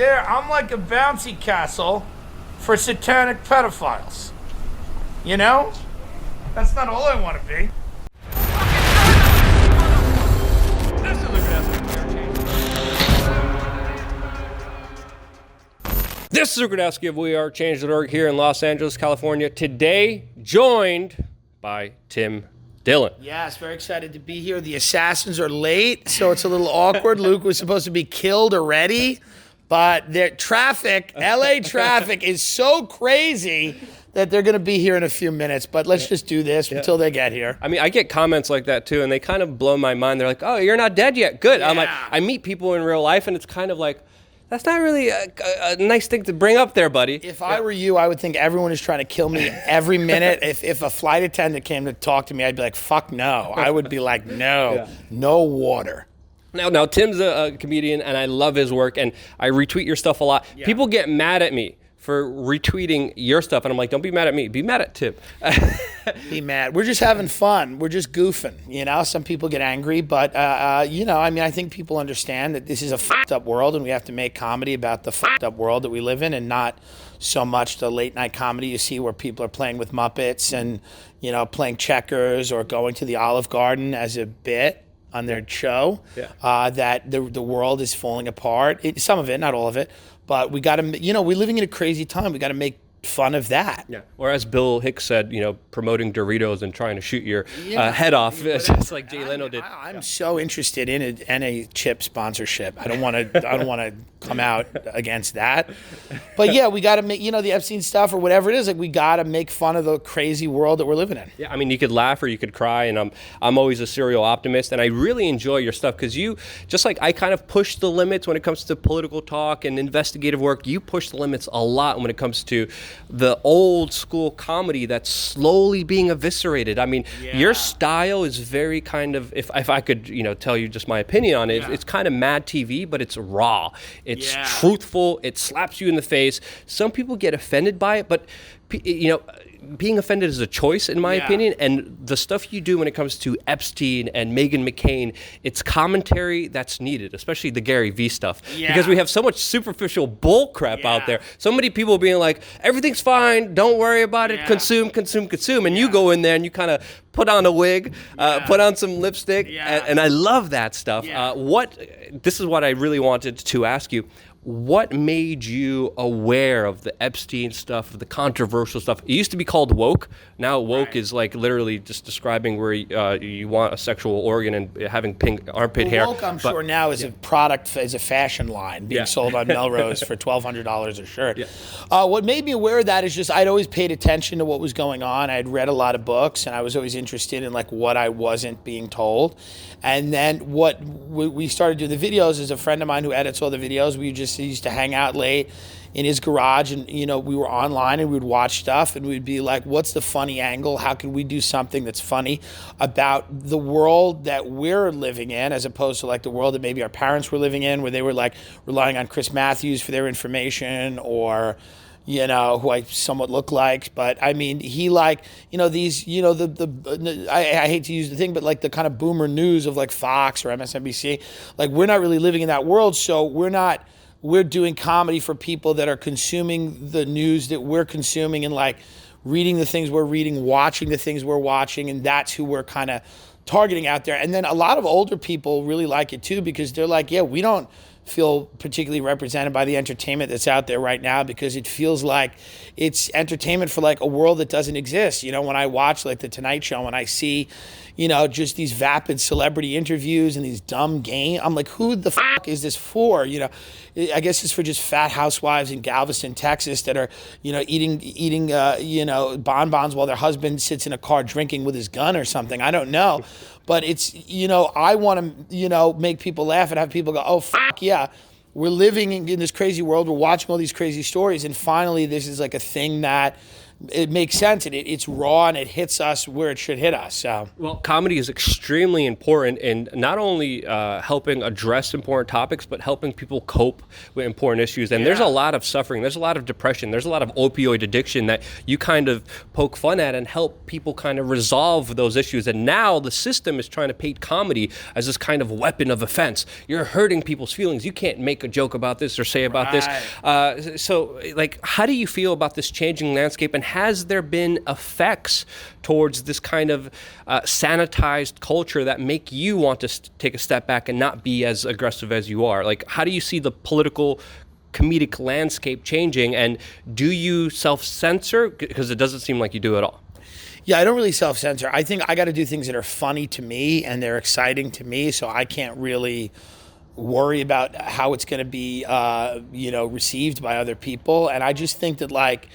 I'm like a bouncy castle for satanic pedophiles. You know? That's not all I want to be. This is Zukradowski of WeAreChange.org here in Los Angeles, California. Today, joined by Tim Dillon. Yes, very excited to be here. The assassins are late, so it's a little awkward. Luke was supposed to be killed already, but the traffic, LA traffic is so crazy that they're going to be here in a few minutes. But let's just do this until they get here. I mean, I get comments like that too, and they kind of blow my mind. They're like, oh, you're not dead yet. Good. Yeah. I'm like, I meet people in real life, and it's kind of like, that's not really a nice thing to bring up there, buddy. If I were you, I would think everyone is trying to kill me every minute. If a flight attendant came to talk to me, I'd be like, fuck no. I would be like, no, no water. Now, Tim's a comedian, and I love his work, and I retweet your stuff a lot. Yeah. People get mad at me for retweeting your stuff, and I'm like, don't be mad at me. Be mad at Tim. Be mad. We're just having fun. We're just goofing, you know? Some people get angry, but, you know, I mean, I think people understand that this is a fucked up world, and we have to make comedy about the fucked up world that we live in, and not so much the late night comedy you see where people are playing with Muppets and, you know, playing checkers or going to the Olive Garden as a bit on their show. Yeah. That the world is falling apart. Some of it, not all of it. But we got to, you know, we're living in a crazy time. We got to make fun of that. Yeah. Or as Bill Hicks said, you know, promoting Doritos and trying to shoot your head off, just like Jay Leno did. I'm so interested in a chip sponsorship. I don't want to come out against that. But yeah, we got to make, you know, the Epstein stuff or whatever it is. Like, we got to make fun of the crazy world that we're living in. Yeah. I mean, you could laugh or you could cry, and I'm always a serial optimist, and I really enjoy your stuff because you, just like I kind of push the limits when it comes to political talk and investigative work. You push the limits a lot when it comes to the old school comedy that's slowly being eviscerated. I mean, your style is very kind of, if I could, you know, tell you just my opinion on it, it's kind of Mad TV, but it's raw. It's truthful. It slaps you in the face. Some people get offended by it, but, you know, being offended is a choice, in my opinion, and the stuff you do when it comes to Epstein and Meghan McCain, it's commentary that's needed, especially the Gary Vee stuff, because we have so much superficial bull crap out there. So many people being like, everything's fine, don't worry about it, consume, and you go in there and you kind of put on a wig, put on some lipstick, and I love that stuff. This is what I really wanted to ask you. What made you aware of the Epstein stuff, the controversial stuff? It used to be called woke. Now woke is like literally just describing where you want a sexual organ and having pink armpit hair. Woke, I'm sure now is a product, is a fashion line being sold on Melrose for $1,200 a shirt. What made me aware of that is just I'd always paid attention to what was going on. I'd read a lot of books, and I was always interested in like what I wasn't being told. And then what we started doing the videos is a friend of mine who edits all the videos. We used to hang out late in his garage, and you know, we were online and we would watch stuff, and we'd be like, what's the funny angle? How can we do something that's funny about the world that we're living in, as opposed to like the world that maybe our parents were living in, where they were like relying on Chris Matthews for their information, or you know, who I somewhat look like. But I mean, he like, you know, these, you know, I hate to use the thing, but like the kind of boomer news of like Fox or MSNBC, like we're not really living in that world. So we're doing comedy for people that are consuming the news that we're consuming, and like reading the things we're reading, watching the things we're watching. And that's who we're kind of targeting out there. And then a lot of older people really like it too, because they're like, yeah, we don't feel particularly represented by the entertainment that's out there right now, because it feels like it's entertainment for like a world that doesn't exist. You know, when I watch like the Tonight Show and I see, you know, just these vapid celebrity interviews and these dumb games, I'm like, who the fuck is this for? You know, I guess it's for just fat housewives in Galveston, Texas that are, you know, eating you know, bonbons while their husband sits in a car drinking with his gun or something. I don't know. But it's, you know, I want to, you know, make people laugh and have people go, oh, fuck yeah, we're living in this crazy world. We're watching all these crazy stories. And finally, this is like a thing that it makes sense, and it's raw, and it hits us where it should hit us. So, well, comedy is extremely important in not only helping address important topics, but helping people cope with important issues. And there's a lot of suffering, there's a lot of depression, there's a lot of opioid addiction that you kind of poke fun at and help people kind of resolve those issues. And now the system is trying to paint comedy as this kind of weapon of offense. You're hurting people's feelings. You can't make a joke about this or say about this. So, like, how do you feel about this changing landscape? And has there been effects towards this kind of sanitized culture that make you want to take a step back and not be as aggressive as you are? Like, how do you see the political comedic landscape changing, and do you self-censor? Because it doesn't seem like you do at all. Yeah, I don't really self-censor. I think I got to do things that are funny to me and they're exciting to me, so I can't really worry about how it's going to be, received by other people. And I just think that, like,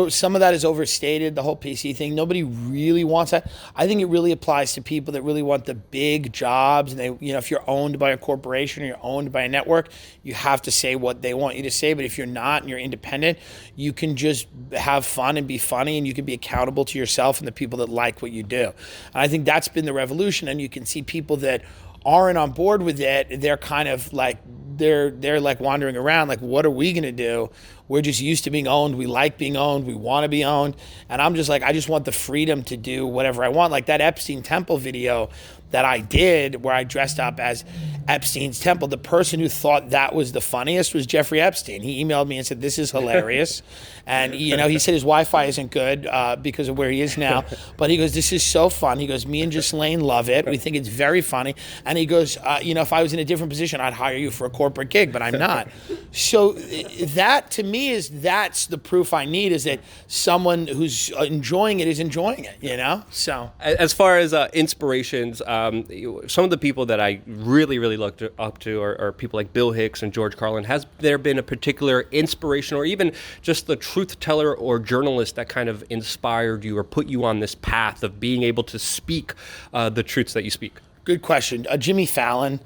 some of that is overstated, the whole PC thing. Nobody really wants that. I think it really applies to people that really want the big jobs. And they, if you're owned by a corporation or you're owned by a network, you have to say what they want you to say. But if you're not and you're independent, you can just have fun and be funny, and you can be accountable to yourself and the people that like what you do. And I think that's been the revolution. And you can see people that aren't on board with it. They're kind of like, they're like wandering around like, what are we going to do? We're just used to being owned. We like being owned. We want to be owned. And I'm just like, I just want the freedom to do whatever I want. Like that Epstein Temple video that I did where I dressed up as Epstein's Temple. The person who thought that was the funniest was Jeffrey Epstein. He emailed me and said, this is hilarious. And, he said his Wi-Fi isn't good because of where he is now. But he goes, this is so fun. He goes, me and Ghislaine love it. We think it's very funny. And he goes, if I was in a different position, I'd hire you for a corporate gig, but I'm not. So that to me that's the proof I need, is that someone who's enjoying it is enjoying it, So as far as inspirations, some of the people that I really, really looked up to are people like Bill Hicks and George Carlin. Has there been a particular inspiration, or even just the truth teller or journalist that kind of inspired you or put you on this path of being able to speak the truths that you speak? Good question. Jimmy Fallon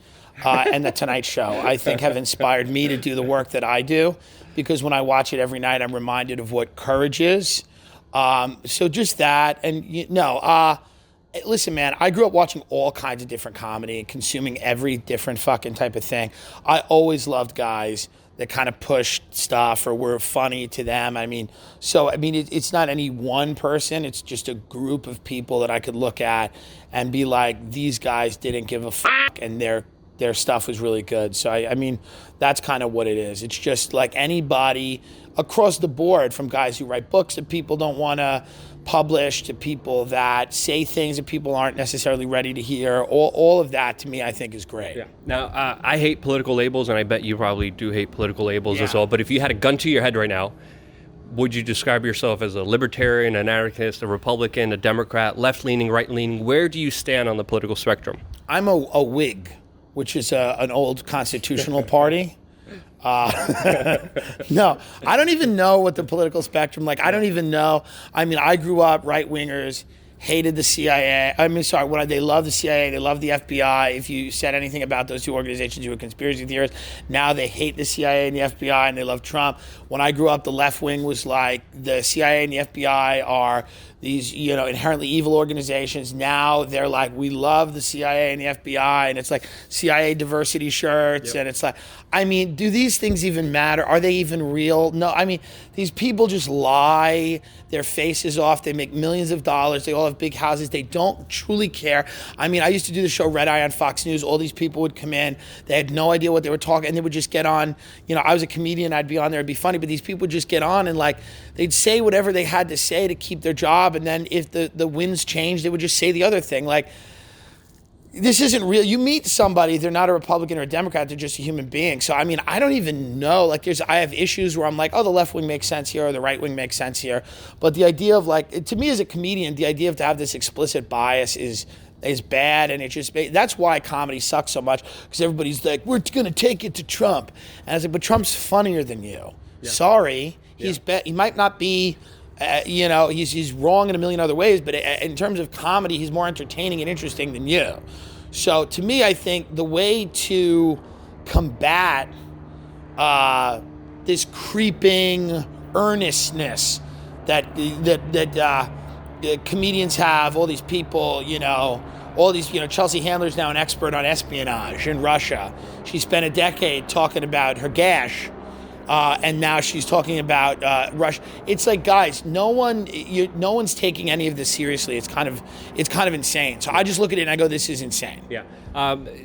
and The Tonight Show, I think, have inspired me to do the work that I do, because when I watch it every night, I'm reminded of what courage is. So just that. And, listen, man, I grew up watching all kinds of different comedy and consuming every different fucking type of thing. I always loved guys that kind of pushed stuff or were funny to them. It's not any one person. It's just a group of people that I could look at and be like, these guys didn't give a fuck, and their stuff was really good. So, that's kind of what it is. It's just like anybody across the board, from guys who write books that people don't want to publish to people that say things that people aren't necessarily ready to hear. All of that, to me, I think is great. Yeah. Now, I hate political labels, and I bet you probably do hate political labels as well. But if you had a gun to your head right now, would you describe yourself as a libertarian, an anarchist, a Republican, a Democrat, left-leaning, right-leaning? Where do you stand on the political spectrum? I'm a Whig, which is an old constitutional party. No, I don't even know what the political spectrum, I don't even know. I grew up right-wingers, hated the CIA. They love the CIA, they love the FBI. If you said anything about those two organizations, you were conspiracy theorists. Now they hate the CIA and the FBI, and they love Trump. When I grew up, the left wing was like, the CIA and the FBI are these, inherently evil organizations. Now they're like, we love the CIA and the FBI, and it's like CIA diversity shirts, and it's like, do these things even matter? Are they even real? No, these people just lie their faces off. They make millions of dollars. They all have big houses. They don't truly care. I used to do the show Red Eye on Fox News. All these people would come in. They had no idea what they were talking, and they would just get on. I was a comedian. I'd be on there. It'd be funny, but these people would just get on, and they'd say whatever they had to say to keep their job. And then if the winds changed, they would just say the other thing. This isn't real. You meet somebody, they're not a Republican or a Democrat, they're just a human being. So, I don't even know. I have issues where I'm like, oh, the left wing makes sense here, or the right wing makes sense here. But the idea of to me as a comedian, the idea of to have this explicit bias is bad, and that's why comedy sucks so much, because everybody's like, we're going to take it to Trump. And I was like, but Trump's funnier than you. Yeah. Sorry. He might not be... he's wrong in a million other ways, but in terms of comedy, he's more entertaining and interesting than you. So to me, I think the way to combat this creeping earnestness comedians have, all these people, all these, Chelsea Handler's now an expert on espionage in Russia. She spent a decade talking about her gash, and now she's talking about Russia. It's like, guys, no one's taking any of this seriously. It's kind of insane. So I just look at it and I go, this is insane. Yeah.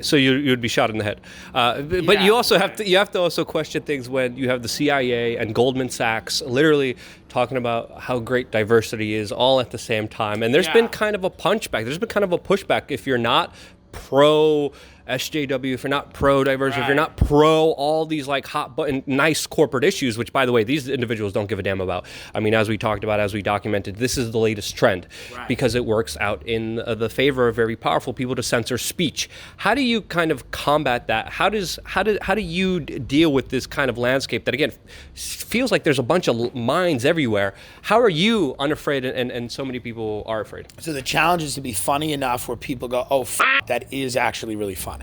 So you'd be shot in the head. But you also have to also question things when you have the CIA and Goldman Sachs literally talking about how great diversity is all at the same time. And there's been kind of a punchback. There's been kind of a pushback if you're not pro SJW, if you're not pro diversity, if you're not pro all these like hot button nice corporate issues, which by the way, these individuals don't give a damn about. I mean, as we talked about, as we documented, this is the latest trend because it works out in the favor of very powerful people to censor speech. How do you kind of combat that? How do you deal with this kind of landscape that again feels like there's a bunch of minds everywhere? How are you unafraid and so many people are afraid? So the challenge is to be funny enough where people go, oh, that is actually really funny.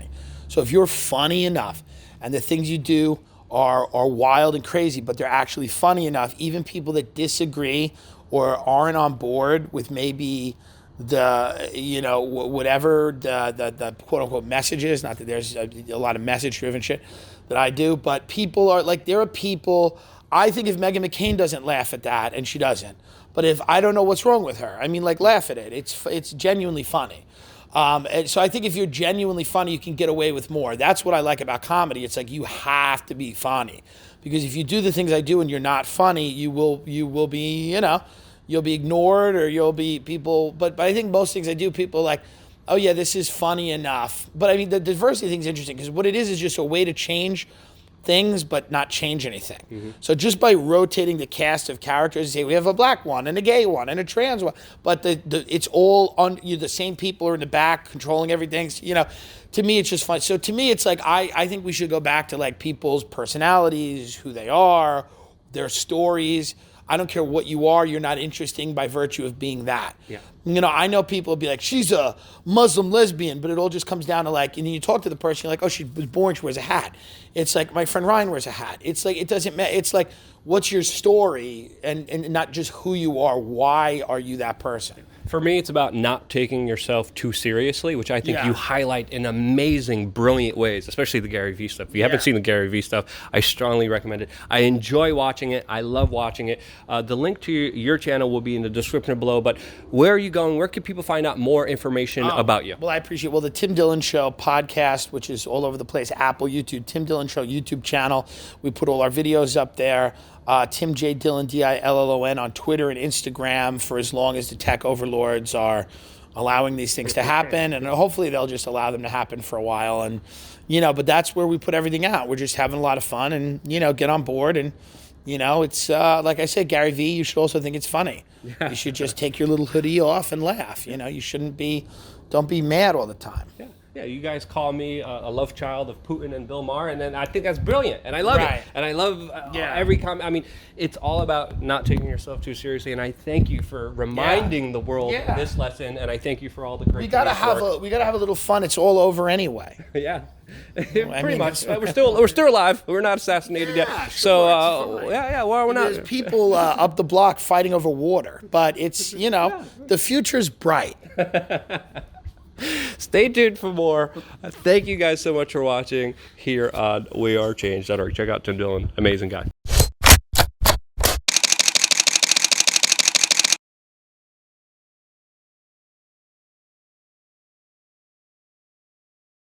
So if you're funny enough and the things you do are wild and crazy, but they're actually funny enough, even people that disagree or aren't on board with maybe the, whatever the quote unquote messages, not that there's a lot of message driven shit that I do, but people are like, there are people, I think if Meghan McCain doesn't laugh at that, and she doesn't, but if I don't know what's wrong with her, I mean, like, laugh at it. It's genuinely funny. And so I think if you're genuinely funny, you can get away with more. That's what I like about comedy. It's like you have to be funny, because if you do the things I do and you're not funny, you will be, you'll be ignored, or you'll be people. But I think most things I do, people are like, oh yeah, this is funny enough. But I mean, the diversity thing is interesting because what it is just a way to change things but not change anything. Mm-hmm. So just by rotating the cast of characters, say we have a black one and a gay one and a trans one, but it's all on the same people are in the back controlling everything. To me it's just fun. So to me it's like I think we should go back to like people's personalities, who they are, their stories. I don't care what you are, you're not interesting by virtue of being that. Yeah. I know people will be like, she's a Muslim lesbian, but it all just comes down to like, and then you talk to the person, you're like, oh, she was born, she wears a hat. It's like, my friend Ryan wears a hat. It's like, it doesn't matter. It's like, what's your story, and not just who you are. Why are you that person? For me, it's about not taking yourself too seriously, which I think you highlight in amazing, brilliant ways, especially the Gary Vee stuff. If you haven't seen the Gary Vee stuff, I strongly recommend it. I enjoy watching it. I love watching it. The link to your channel will be in the description below, but where are you going? Where can people find out more information about you? Well, I appreciate the Tim Dillon Show podcast, which is all over the place, Apple, YouTube, Tim Dillon Show YouTube channel. We put all our videos up there. Tim J. Dillon, Dillon, on Twitter and Instagram for as long as the tech overlords are allowing these things to happen. And hopefully they'll just allow them to happen for a while. And, but that's where we put everything out. We're just having a lot of fun and, get on board. And, it's like I said, Gary Vee, you should also think it's funny. Yeah. You should just take your little hoodie off and laugh. You shouldn't don't be mad all the time. Yeah. Yeah, you guys call me a love child of Putin and Bill Maher, and then I think that's brilliant, and I love it. And I love every comment. I mean, it's all about not taking yourself too seriously, and I thank you for reminding the world this lesson, and I thank you for all the great. We gotta have a little fun. It's all over anyway. Yeah, pretty much. We're still alive. We're not assassinated yet. So well, we're not. There's people up the block fighting over water, but it's the future's bright. Stay tuned for more. Thank you guys so much for watching here on WeAreChange.org. Check out Tim Dillon. Amazing guy.